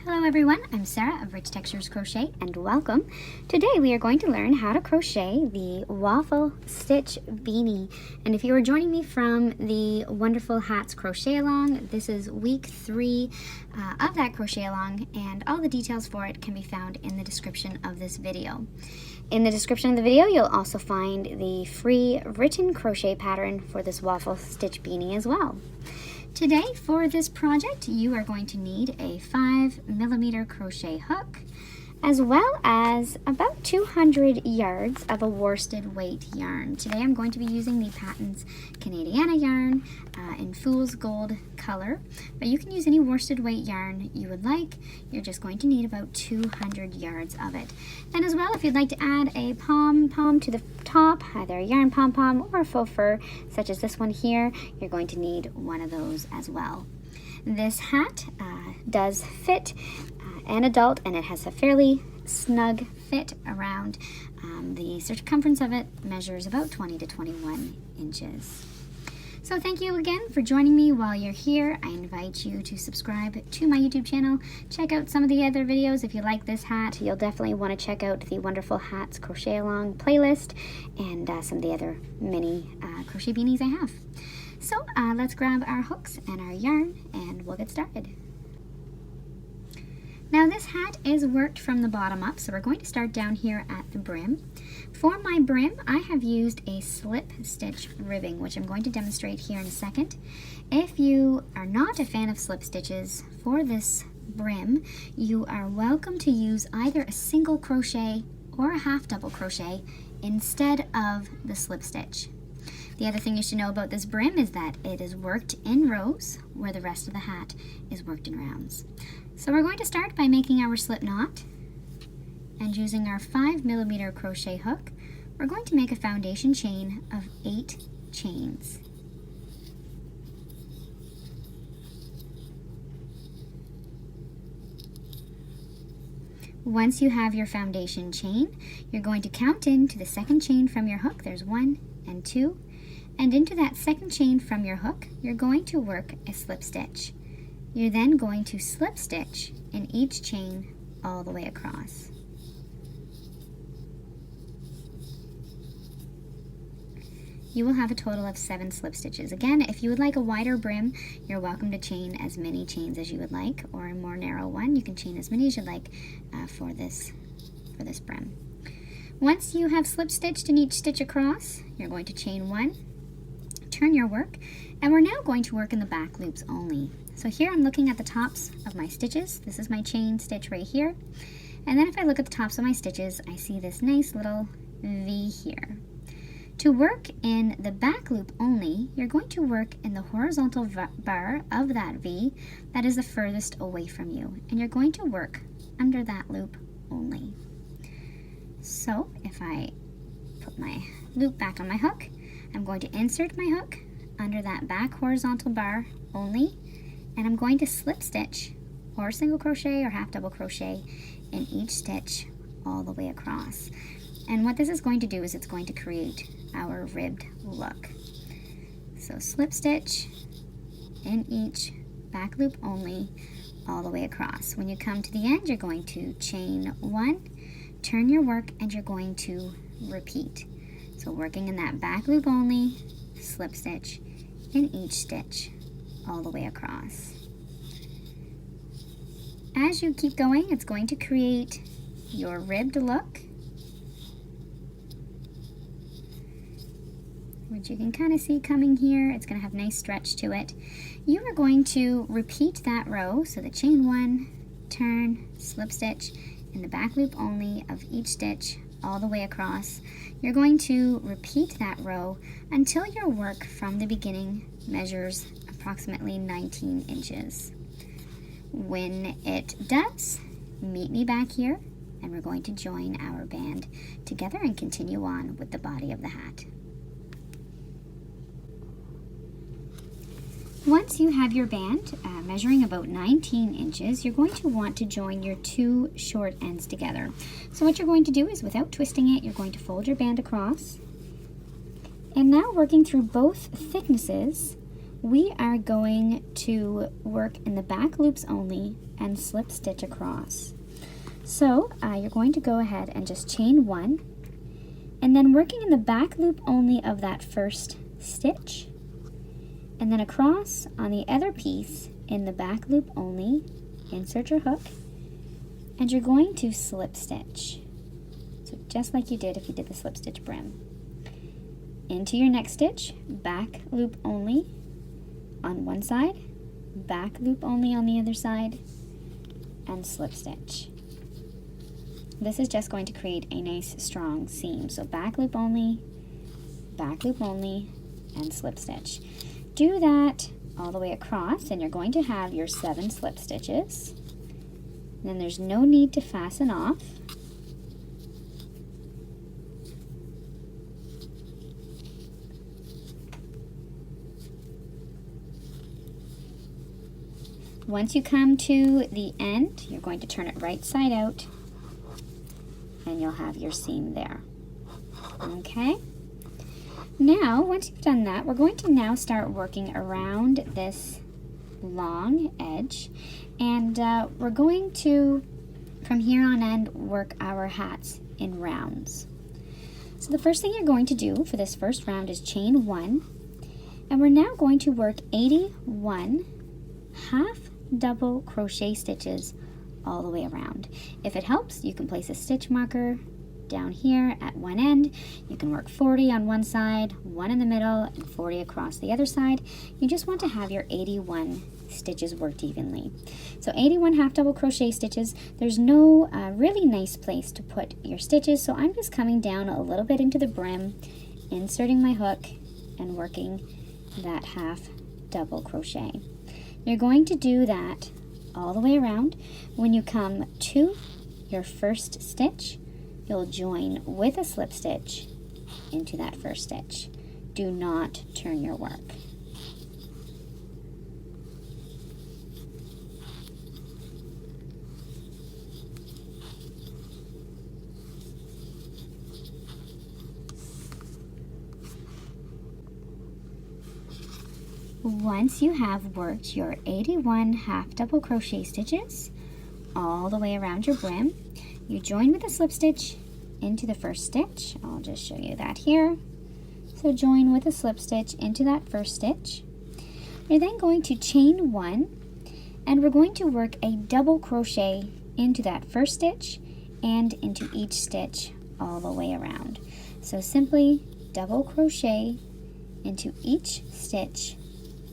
Hello everyone, I'm Sarah of Rich Textures Crochet and welcome. Today we are going to learn how to crochet the Waffle Stitch Beanie. And if you are joining me from the Wonderful Hats Crochet Along, this is week 3 of that crochet along, and all the details for it can be found in the description of this video. In the description of the video, you'll also find the free written crochet pattern for this Waffle Stitch Beanie as well. Today, for this project, you are going to need a 5mm crochet hook, as well as about 200 yards of a worsted weight yarn. Today I'm going to be using the Patons Canadiana yarn in Fool's Gold color, but you can use any worsted weight yarn you would like. You're just going to need about 200 yards of it. And as well, if you'd like to add a pom-pom to the top, either a yarn pom-pom or a faux fur, such as this one here, you're going to need one of those as well. This hat does fit an adult, and it has a fairly snug fit around. The circumference of it measures about 20 to 21 inches. So thank you again for joining me. While you're here, I invite you to subscribe to my YouTube channel. Check out some of the other videos. If you like this hat, you'll definitely want to check out the Wonderful Hats Crochet Along playlist and some of the other mini crochet beanies I have. So let's grab our hooks and our yarn and we'll get started. Now this hat is worked from the bottom up, so we're going to start down here at the brim. For my brim, I have used a slip stitch ribbing, which I'm going to demonstrate here in a second. If you are not a fan of slip stitches for this brim, you are welcome to use either a single crochet or a half double crochet instead of the slip stitch. The other thing you should know about this brim is that it is worked in rows, where the rest of the hat is worked in rounds. So we're going to start by making our slip knot, and using our 5mm crochet hook, we're going to make a foundation chain of 8 chains. Once you have your foundation chain, you're going to count into the second chain from your hook. There's 1 and 2. And into that second chain from your hook, you're going to work a slip stitch. You're then going to slip stitch in each chain all the way across. You will have a total of 7 slip stitches. Again, if you would like a wider brim, you're welcome to chain as many chains as you would like, or a more narrow one, you can chain as many as you'd like for this brim. Once you have slip stitched in each stitch across, you're going to chain 1, turn your work, and we're now going to work in the back loops only. So here I'm looking at the tops of my stitches. This is my chain stitch right here. And then if I look at the tops of my stitches, I see this nice little V here. To work in the back loop only, you're going to work in the horizontal bar of that V that is the furthest away from you. And you're going to work under that loop only. So if I put my loop back on my hook, I'm going to insert my hook under that back horizontal bar only, and I'm going to slip stitch or single crochet or half double crochet in each stitch all the way across. And what this is going to do is it's going to create our ribbed look. So slip stitch in each back loop only all the way across. When you come to the end, you're going to chain 1, turn your work, and you're going to repeat. So working in that back loop only, slip stitch in each stitch all the way across. As you keep going, it's going to create your ribbed look, which you can kind of see coming here. It's going to have nice stretch to it. You are going to repeat that row, so the chain 1, turn, slip stitch in the back loop only of each stitch all the way across. You're going to repeat that row until your work from the beginning measures approximately 19 inches. When it does, meet me back here and we're going to join our band together and continue on with the body of the hat. Once you have your band measuring about 19 inches, you're going to want to join your 2 short ends together. So what you're going to do is, without twisting it, you're going to fold your band across. And now, working through both thicknesses, we are going to work in the back loops only and slip stitch across. So you're going to go ahead and just chain 1, and then working in the back loop only of that first stitch, and then across on the other piece in the back loop only, insert your hook, and you're going to slip stitch. So just like you did if you did the slip stitch brim. Into your next stitch, back loop only on one side, back loop only on the other side, and slip stitch. This is just going to create a nice strong seam. So back loop only, and slip stitch. Do that all the way across, and you're going to have your 7 slip stitches. Then there's no need to fasten off. Once you come to the end, you're going to turn it right side out, and you'll have your seam there. Okay? Now, once you've done that, we're going to now start working around this long edge, and we're going to, from here on end, work our hats in rounds. So the first thing you're going to do for this first round is chain 1, and we're now going to work 81 half double crochet stitches all the way around. If it helps, you can place a stitch marker down here at one end. You can work 40 on one side, 1 in the middle, and 40 across the other side. You just want to have your 81 stitches worked evenly. So 81 half double crochet stitches. There's no really nice place to put your stitches, so I'm just coming down a little bit into the brim, inserting my hook, and working that half double crochet. You're going to do that all the way around. When you come to your first stitch, you'll join with a slip stitch into that first stitch. Do not turn your work. Once you have worked your 81 half double crochet stitches all the way around your brim, you join with a slip stitch into the first stitch. I'll just show you that here. So join with a slip stitch into that first stitch. You're then going to chain 1, and we're going to work a double crochet into that first stitch and into each stitch all the way around. So simply double crochet into each stitch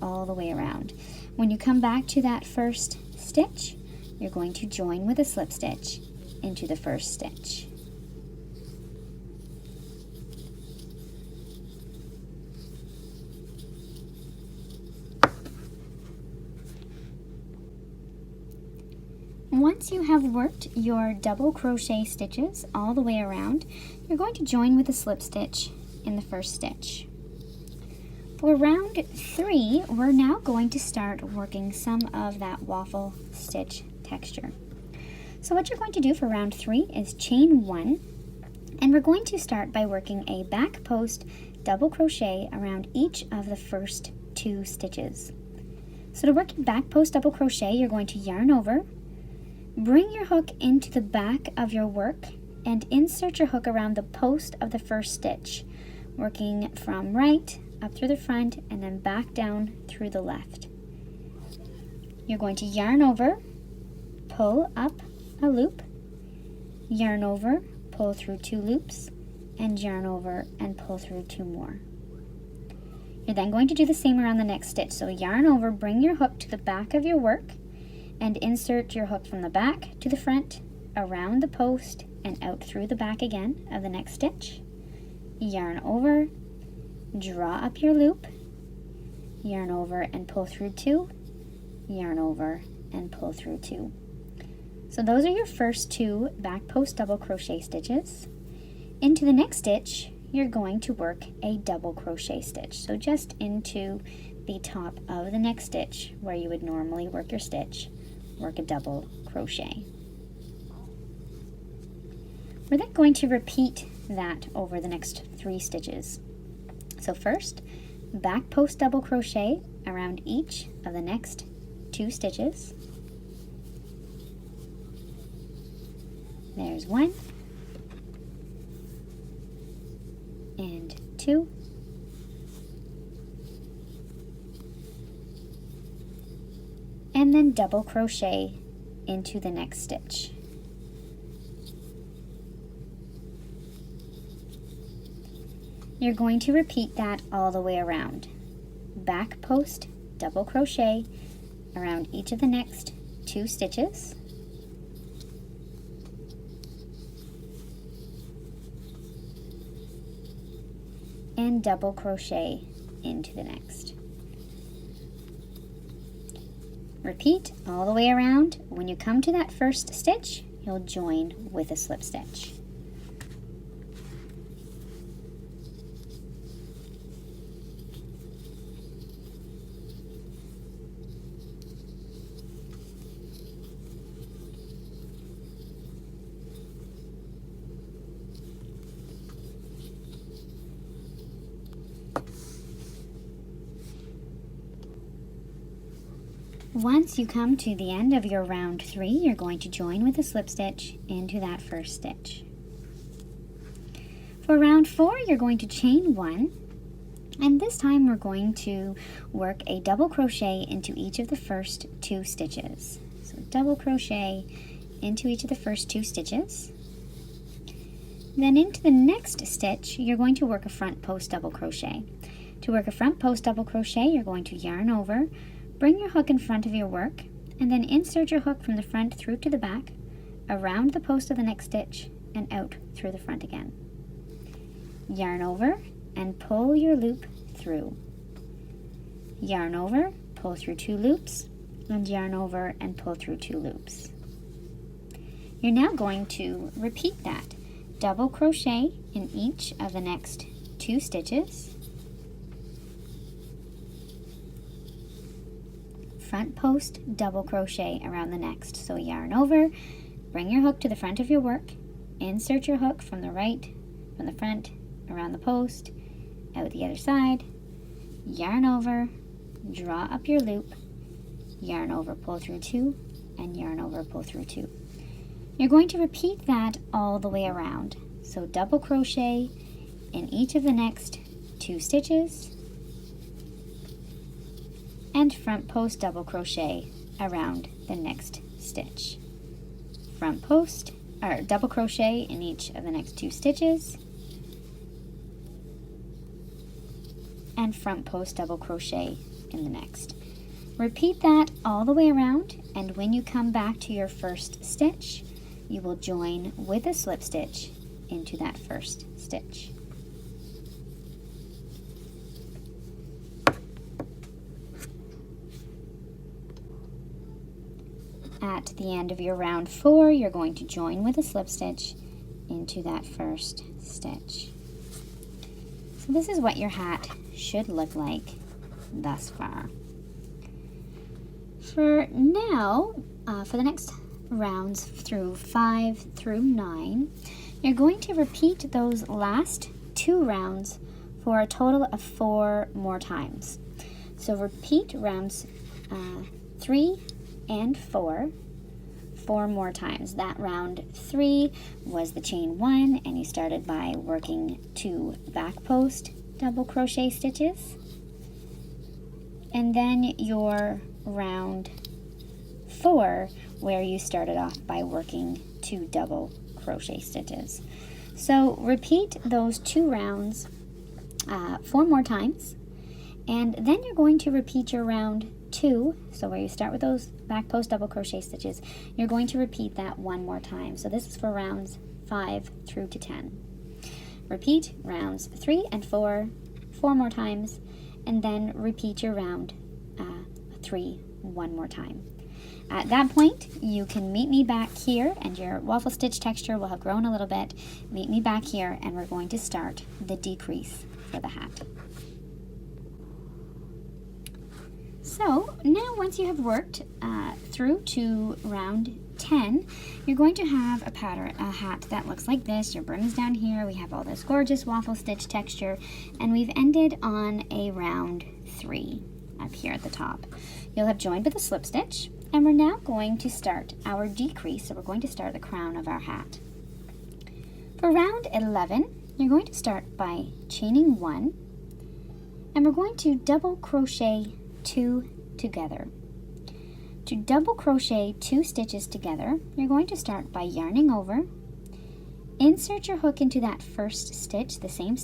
all the way around. When you come back to that first stitch, you're going to join with a slip stitch into the first stitch. Once you have worked your double crochet stitches all the way around, you're going to join with a slip stitch in the first stitch. For round 3, we're now going to start working some of that waffle stitch texture. So what you're going to do for round 3 is chain 1, and we're going to start by working a back post double crochet around each of the first 2 stitches. So to work back post double crochet, you're going to yarn over, bring your hook into the back of your work, and insert your hook around the post of the first stitch, working from right up through the front and then back down through the left. You're going to yarn over, pull up a loop, yarn over, pull through 2 loops, and yarn over and pull through 2 more. You're then going to do the same around the next stitch. So yarn over, bring your hook to the back of your work, and insert your hook from the back to the front, around the post, and out through the back again of the next stitch. Yarn over, draw up your loop, yarn over and pull through 2, yarn over and pull through 2. So those are your first 2 back post double crochet stitches. Into the next stitch, you're going to work a double crochet stitch. So just into the top of the next stitch where you would normally work your stitch, work a double crochet. We're then going to repeat that over the next 3 stitches. So first, back post double crochet around each of the next 2 stitches. There's 1 and 2. And then double crochet into the next stitch. You're going to repeat that all the way around. Back post double crochet around each of the next 2 stitches. And double crochet into the next. Repeat all the way around. When you come to that first stitch, you'll join with a slip stitch. Once you come to the end of your round 3, you're going to join with a slip stitch into that first stitch. For round 4, you're going to chain 1, and this time we're going to work a double crochet into each of the first 2 stitches. So double crochet into each of the first 2 stitches. Then into the next stitch, you're going to work a front post double crochet. To work a front post double crochet, you're going to yarn over, bring your hook in front of your work, and then insert your hook from the front through to the back, around the post of the next stitch, and out through the front again. Yarn over and pull your loop through. Yarn over, pull through 2 loops, and yarn over and pull through 2 loops. You're now going to repeat that. Double crochet in each of the next 2 stitches. Front post double crochet around the next. So yarn over, bring your hook to the front of your work, insert your hook from the front, around the post, out the other side, yarn over, draw up your loop, yarn over, pull through 2, and yarn over, pull through 2. You're going to repeat that all the way around. So double crochet in each of the next 2 stitches, and front post double crochet around the next stitch. Front post, or double crochet in each of the next 2 stitches, and front post double crochet in the next. Repeat that all the way around, and when you come back to your first stitch, you will join with a slip stitch into that first stitch. At the end of your round 4, you're going to join with a slip stitch into that first stitch. So this is what your hat should look like thus far. For now, for the next rounds through 5 through 9, you're going to repeat those last 2 rounds for a total of 4 more times. So repeat rounds 3 and 4 more times. That round 3 was the chain 1, and you started by working 2 back post double crochet stitches. And then your round 4, where you started off by working 2 double crochet stitches. So repeat those 2 rounds 4 more times, and then you're going to repeat your round 2, so where you start with those back post double crochet stitches, you're going to repeat that 1 more time. So this is for rounds 5 through to 10. Repeat rounds 3 and 4 more times, and then repeat your round 3 1 more time. At that point, you can meet me back here, and your waffle stitch texture will have grown a little bit. Meet me back here, and we're going to start the decrease for the hat. So now, once you have worked through to round 10, you're going to have a hat that looks like this. Your brim is down here. We have all this gorgeous waffle stitch texture, and we've ended on a round 3. up here at the top. You'll have joined with a slip stitch, and we're now going to start our decrease. So we're going to start the crown of our hat. For round 11, you're going to start by chaining 1, and we're going to double crochet 2 together. To double crochet 2 stitches together, you're going to start by yarning over, insert your hook into that first stitch, the same